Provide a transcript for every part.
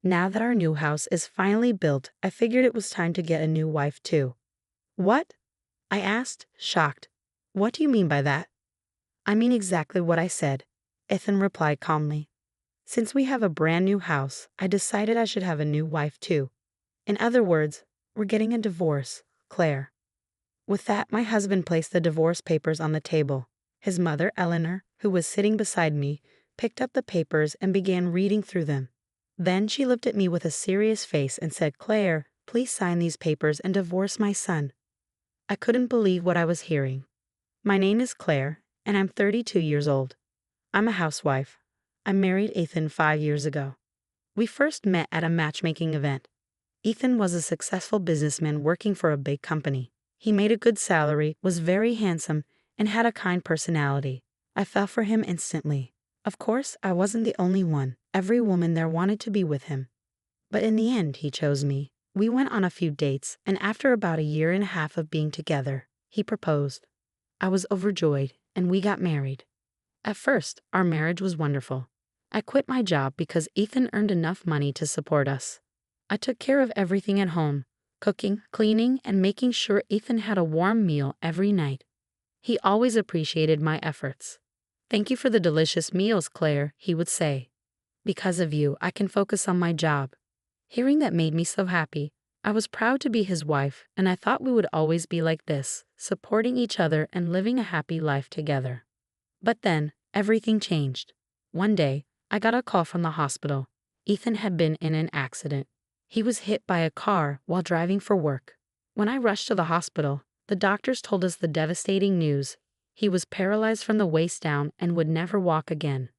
Now that our new house is finally built, I figured it was time to get a new wife too. What? I asked, shocked. What do you mean by that? I mean exactly what I said, Ethan replied calmly. Since we have a brand new house, I decided I should have a new wife too. In other words, we're getting a divorce, Claire. With that, my husband placed the divorce papers on the table. His mother, Eleanor, who was sitting beside me, picked up the papers and began reading through them. Then she looked at me with a serious face and said, "Claire, please sign these papers and divorce my son." I couldn't believe what I was hearing. My name is Claire, and I'm 32 years old. I'm a housewife. I married Ethan 5 years ago. We first met at a matchmaking event. Ethan was a successful businessman working for a big company. He made a good salary, was very handsome, and had a kind personality. I fell for him instantly. Of course, I wasn't the only one. Every woman there wanted to be with him. But in the end, he chose me. We went on a few dates, and after about a year and a half of being together, he proposed. I was overjoyed, and we got married. At first, our marriage was wonderful. I quit my job because Ethan earned enough money to support us. I took care of everything at home, cooking, cleaning, and making sure Ethan had a warm meal every night. He always appreciated my efforts. "Thank you for the delicious meals, Claire," he would say. "Because of you, I can focus on my job." Hearing that made me so happy. I was proud to be his wife, and I thought we would always be like this, supporting each other and living a happy life together. But then, everything changed. One day, I got a call from the hospital. Ethan had been in an accident. He was hit by a car while driving for work. When I rushed to the hospital, the doctors told us the devastating news. He was paralyzed from the waist down and would never walk again.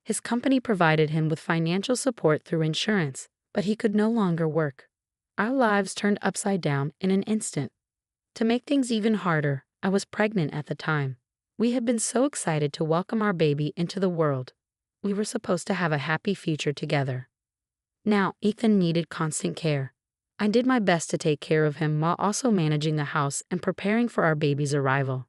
His company provided him with financial support through insurance, but he could no longer work. Our lives turned upside down in an instant. To make things even harder, I was pregnant at the time. We had been so excited to welcome our baby into the world. We were supposed to have a happy future together. Now, Ethan needed constant care. I did my best to take care of him while also managing the house and preparing for our baby's arrival.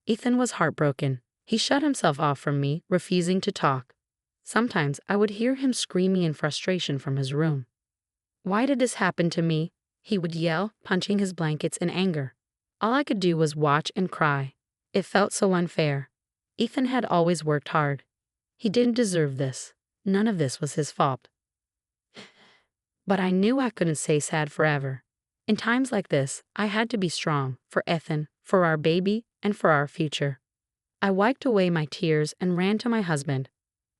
Ethan was heartbroken. He shut himself off from me, refusing to talk. Sometimes I would hear him screaming in frustration from his room. "Why did this happen to me?" he would yell, punching his blankets in anger. All I could do was watch and cry. It felt so unfair. Ethan had always worked hard. He didn't deserve this. None of this was his fault. But I knew I couldn't stay sad forever. In times like this, I had to be strong for Ethan, for our baby, and for our future. I wiped away my tears and ran to my husband.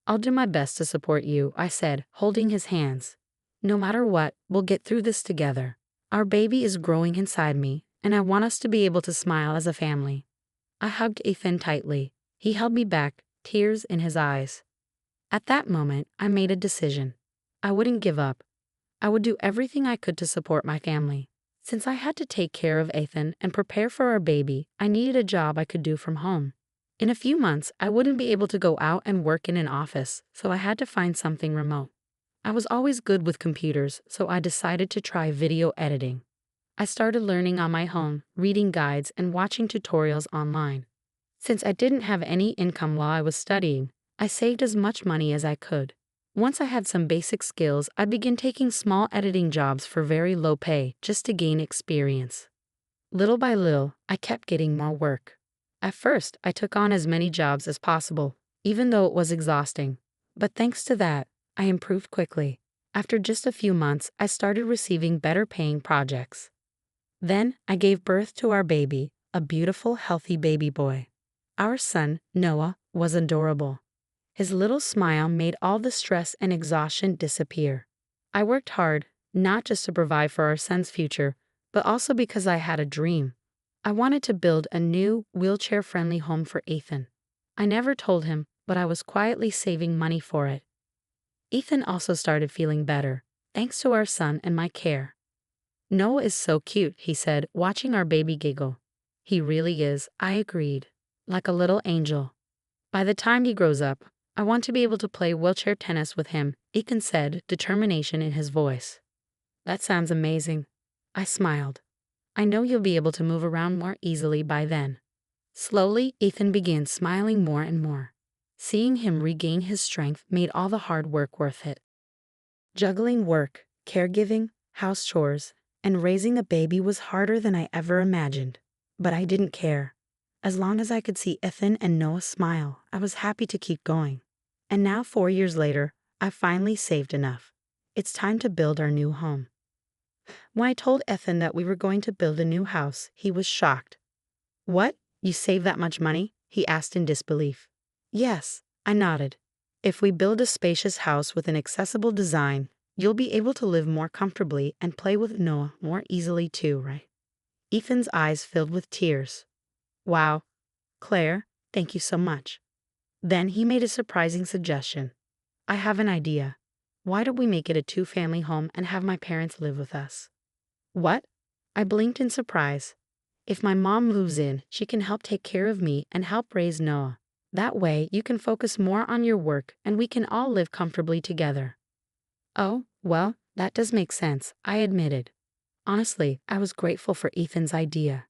"I'll do my best to support you," I said, holding his hands. "No matter what, we'll get through this together. Our baby is growing inside me, and I want us to be able to smile as a family." I hugged Ethan tightly. He held me back, tears in his eyes. At that moment, I made a decision. I wouldn't give up. I would do everything I could to support my family. Since I had to take care of Ethan and prepare for our baby, I needed a job I could do from home. In a few months, I wouldn't be able to go out and work in an office, so I had to find something remote. I was always good with computers, so I decided to try video editing. I started learning on my own, reading guides and watching tutorials online. Since I didn't have any income while I was studying, I saved as much money as I could. Once I had some basic skills, I began taking small editing jobs for very low pay just to gain experience. Little by little, I kept getting more work. At first, I took on as many jobs as possible, even though it was exhausting. But thanks to that, I improved quickly. After just a few months, I started receiving better paying projects. Then, I gave birth to our baby, a beautiful, healthy baby boy. Our son, Noah, was adorable. His little smile made all the stress and exhaustion disappear. I worked hard, not just to provide for our son's future, but also because I had a dream. I wanted to build a new, wheelchair-friendly home for Ethan. I never told him, but I was quietly saving money for it. Ethan also started feeling better, thanks to our son and my care. "Noah is so cute," he said, watching our baby giggle. "He really is," I agreed, "like a little angel. By the time he grows up, I want to be able to play wheelchair tennis with him," Ethan said, determination in his voice. "That sounds amazing." I smiled. "I know you'll be able to move around more easily by then." Slowly, Ethan began smiling more and more. Seeing him regain his strength made all the hard work worth it. Juggling work, caregiving, house chores, and raising a baby was harder than I ever imagined. But I didn't care. As long as I could see Ethan and Noah smile, I was happy to keep going. And now, 4 years later, I finally saved enough. It's time to build our new home. When I told Ethan that we were going to build a new house, he was shocked. What? You saved that much money? He asked in disbelief. Yes, I nodded. If we build a spacious house with an accessible design, you'll be able to live more comfortably and play with Noah more easily too, right? Ethan's eyes filled with tears. Wow, Claire, thank you so much. Then he made a surprising suggestion. I have an idea. Why don't we make it a two-family home and have my parents live with us? What? I blinked in surprise. If my mom moves in, she can help take care of me and help raise Noah. That way, you can focus more on your work and we can all live comfortably together. Oh, well, that does make sense, I admitted. Honestly, I was grateful for Ethan's idea.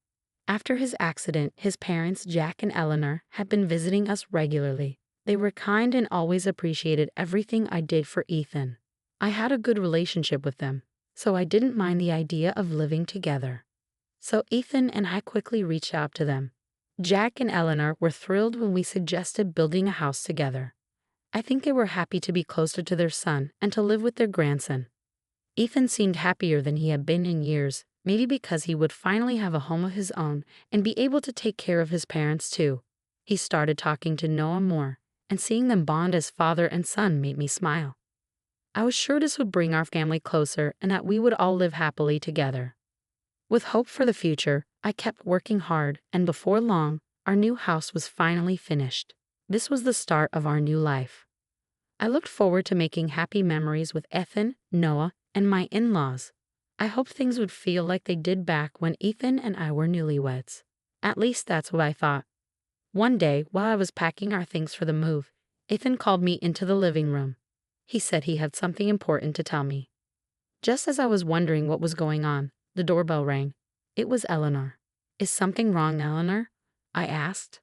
After his accident, his parents, Jack and Eleanor, had been visiting us regularly. They were kind and always appreciated everything I did for Ethan. I had a good relationship with them, so I didn't mind the idea of living together. So Ethan and I quickly reached out to them. Jack and Eleanor were thrilled when we suggested building a house together. I think they were happy to be closer to their son and to live with their grandson. Ethan seemed happier than he had been in years, maybe because he would finally have a home of his own and be able to take care of his parents too. He started talking to Noah more, and seeing them bond as father and son made me smile. I was sure this would bring our family closer and that we would all live happily together. With hope for the future, I kept working hard, and before long, our new house was finally finished. This was the start of our new life. I looked forward to making happy memories with Ethan, Noah, and my in-laws. I hoped things would feel like they did back when Ethan and I were newlyweds. At least that's what I thought. One day, while I was packing our things for the move, Ethan called me into the living room. He said he had something important to tell me. Just as I was wondering what was going on, the doorbell rang. It was Eleanor. Is something wrong, Eleanor? I asked.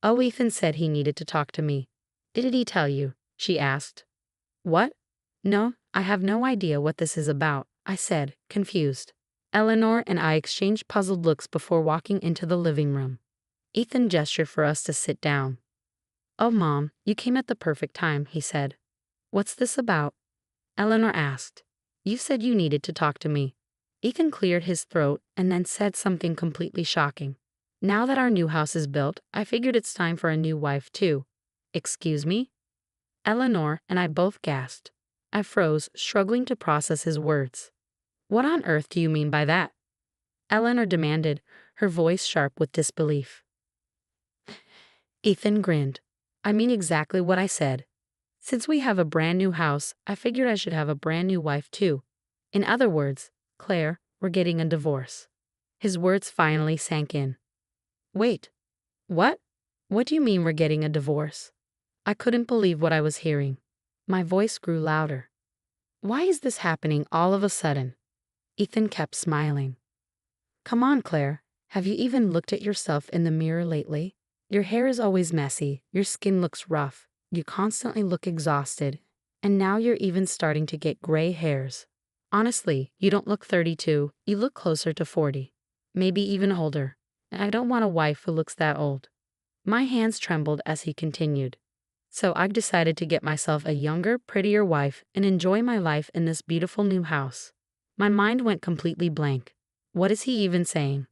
Oh, Ethan said he needed to talk to me. Did he tell you? She asked. What? No, I have no idea what this is about, I said, confused. Eleanor and I exchanged puzzled looks before walking into the living room. Ethan gestured for us to sit down. Oh, Mom, you came at the perfect time, he said. What's this about? Eleanor asked. You said you needed to talk to me. Ethan cleared his throat and then said something completely shocking. Now that our new house is built, I figured it's time for a new wife too. Excuse me? Eleanor and I both gasped. I froze, struggling to process his words. What on earth do you mean by that? Eleanor demanded, her voice sharp with disbelief. Ethan grinned. I mean exactly what I said. Since we have a brand new house, I figured I should have a brand new wife too. In other words, Claire, we're getting a divorce. His words finally sank in. Wait. What? What do you mean we're getting a divorce? I couldn't believe what I was hearing. My voice grew louder. Why is this happening all of a sudden? Ethan kept smiling. Come on, Claire. Have you even looked at yourself in the mirror lately? Your hair is always messy, your skin looks rough, you constantly look exhausted, and now you're even starting to get gray hairs. Honestly, you don't look 32, you look closer to 40. Maybe even older. And I don't want a wife who looks that old. My hands trembled as he continued. So I've decided to get myself a younger, prettier wife and enjoy my life in this beautiful new house. My mind went completely blank. What is he even saying?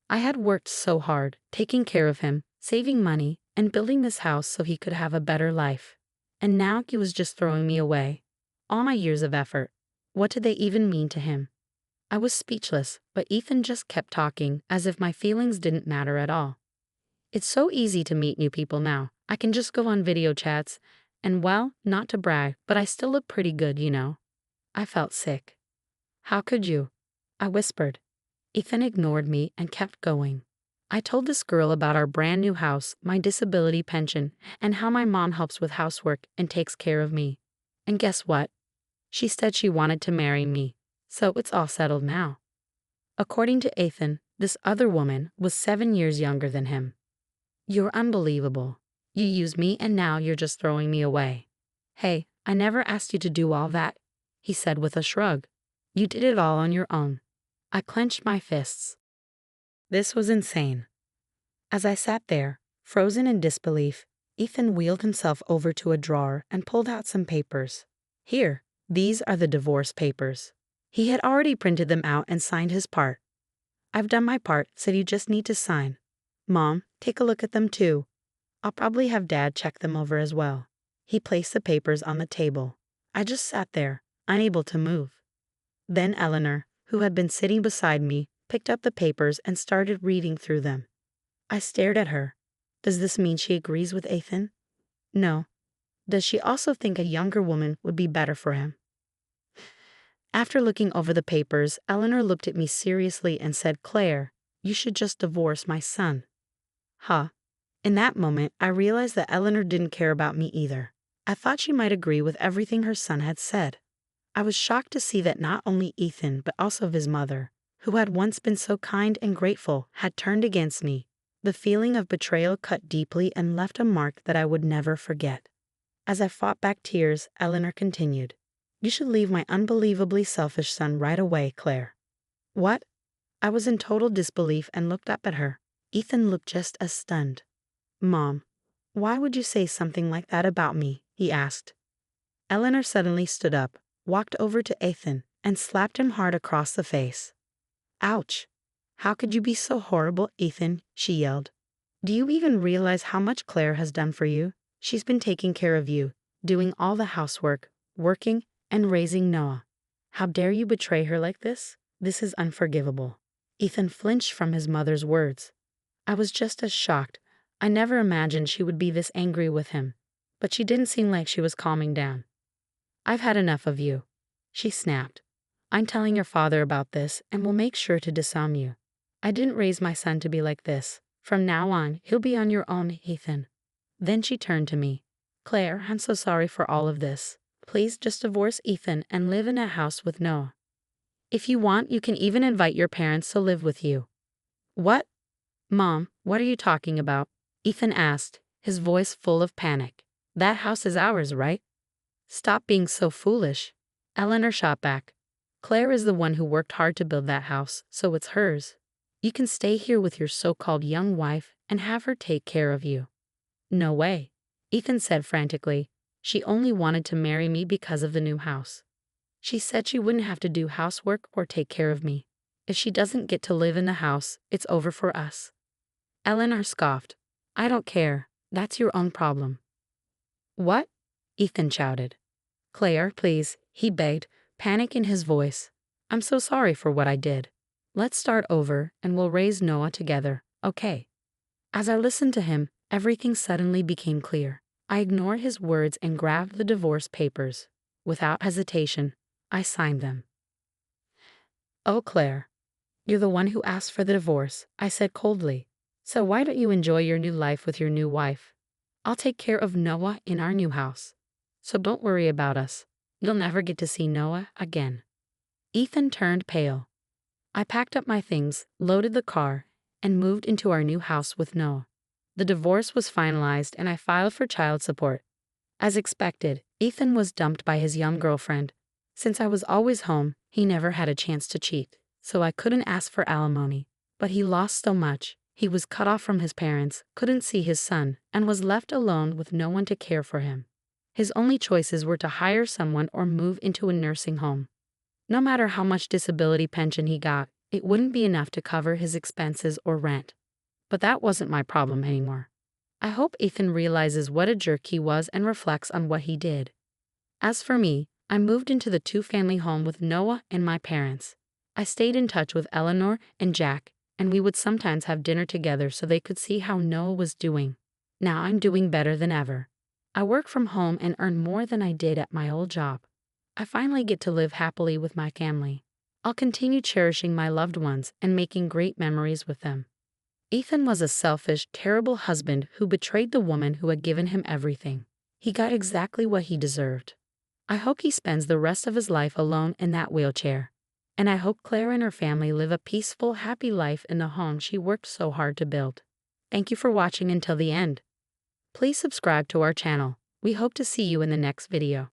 I had worked so hard, taking care of him, saving money, and building this house so he could have a better life. And now he was just throwing me away. All my years of effort. What did they even mean to him? I was speechless, but Ethan just kept talking as if my feelings didn't matter at all. It's so easy to meet new people now. I can just go on video chats, and well, not to brag, but I still look pretty good, you know. I felt sick. How could you? I whispered. Ethan ignored me and kept going. I told this girl about our brand new house, my disability pension, and how my mom helps with housework and takes care of me. And guess what? She said she wanted to marry me, so it's all settled now. According to Ethan, this other woman was 7 years younger than him. You're unbelievable. You used me and now you're just throwing me away. Hey, I never asked you to do all that. he said with a shrug. You did it all on your own. I clenched my fists. This was insane. As I sat there, frozen in disbelief, Ethan wheeled himself over to a drawer and pulled out some papers. Here, these are the divorce papers. He had already printed them out and signed his part. I've done my part, so you just need to sign. Mom, take a look at them too. I'll probably have Dad check them over as well. He placed the papers on the table. I just sat there, unable to move. Then Eleanor, who had been sitting beside me, picked up the papers and started reading through them. I stared at her. Does this mean she agrees with Ethan? No. Does she also think a younger woman would be better for him? After looking over the papers, Eleanor looked at me seriously and said, Claire, you should just divorce my son. Huh. In that moment, I realized that Eleanor didn't care about me either. I thought she might agree with everything her son had said. I was shocked to see that not only Ethan, but also his mother, who had once been so kind and grateful, had turned against me. The feeling of betrayal cut deeply and left a mark that I would never forget. As I fought back tears, Eleanor continued, You should leave my unbelievably selfish son right away, Claire. What? I was in total disbelief and looked up at her. Ethan looked just as stunned. Mom, why would you say something like that about me? He asked. Eleanor suddenly stood up, walked over to Ethan, and slapped him hard across the face. Ouch! How could you be so horrible, Ethan? She yelled. Do you even realize how much Claire has done for you? She's been taking care of you, doing all the housework, working, and raising Noah. How dare you betray her like this? This is unforgivable. Ethan flinched from his mother's words. I was just as shocked. I never imagined she would be this angry with him, but she didn't seem like she was calming down. I've had enough of you, she snapped. I'm telling your father about this and will make sure to disown you. I didn't raise my son to be like this. From now on, he'll be on your own, Ethan. Then she turned to me. Claire, I'm so sorry for all of this. Please just divorce Ethan and live in a house with Noah. If you want, you can even invite your parents to live with you. What? Mom, what are you talking about? Ethan asked, his voice full of panic. That house is ours, right? Stop being so foolish. Eleanor shot back. Claire is the one who worked hard to build that house, so it's hers. You can stay here with your so-called young wife and have her take care of you. No way, Ethan said frantically. She only wanted to marry me because of the new house. She said she wouldn't have to do housework or take care of me. If she doesn't get to live in the house, it's over for us. Eleanor scoffed. I don't care. That's your own problem. What? Ethan shouted. Claire, please, he begged, panic in his voice. I'm so sorry for what I did. Let's start over and we'll raise Noah together, okay? As I listened to him, everything suddenly became clear. I ignored his words and grabbed the divorce papers. Without hesitation, I signed them. Oh, Claire, you're the one who asked for the divorce, I said coldly. So why don't you enjoy your new life with your new wife? I'll take care of Noah in our new house. So don't worry about us. You'll never get to see Noah again. Ethan turned pale. I packed up my things, loaded the car, and moved into our new house with Noah. The divorce was finalized and I filed for child support. As expected, Ethan was dumped by his young girlfriend. Since I was always home, he never had a chance to cheat, so I couldn't ask for alimony. But he lost so much. He was cut off from his parents, couldn't see his son, and was left alone with no one to care for him. His only choices were to hire someone or move into a nursing home. No matter how much disability pension he got, it wouldn't be enough to cover his expenses or rent. But that wasn't my problem anymore. I hope Ethan realizes what a jerk he was and reflects on what he did. As for me, I moved into the two-family home with Noah and my parents. I stayed in touch with Eleanor and Jack, and we would sometimes have dinner together so they could see how Noah was doing. Now I'm doing better than ever. I work from home and earn more than I did at my old job. I finally get to live happily with my family. I'll continue cherishing my loved ones and making great memories with them. Ethan was a selfish, terrible husband who betrayed the woman who had given him everything. He got exactly what he deserved. I hope he spends the rest of his life alone in that wheelchair. And I hope Claire and her family live a peaceful, happy life in the home she worked so hard to build. Thank you for watching until the end. Please subscribe to our channel. We hope to see you in the next video.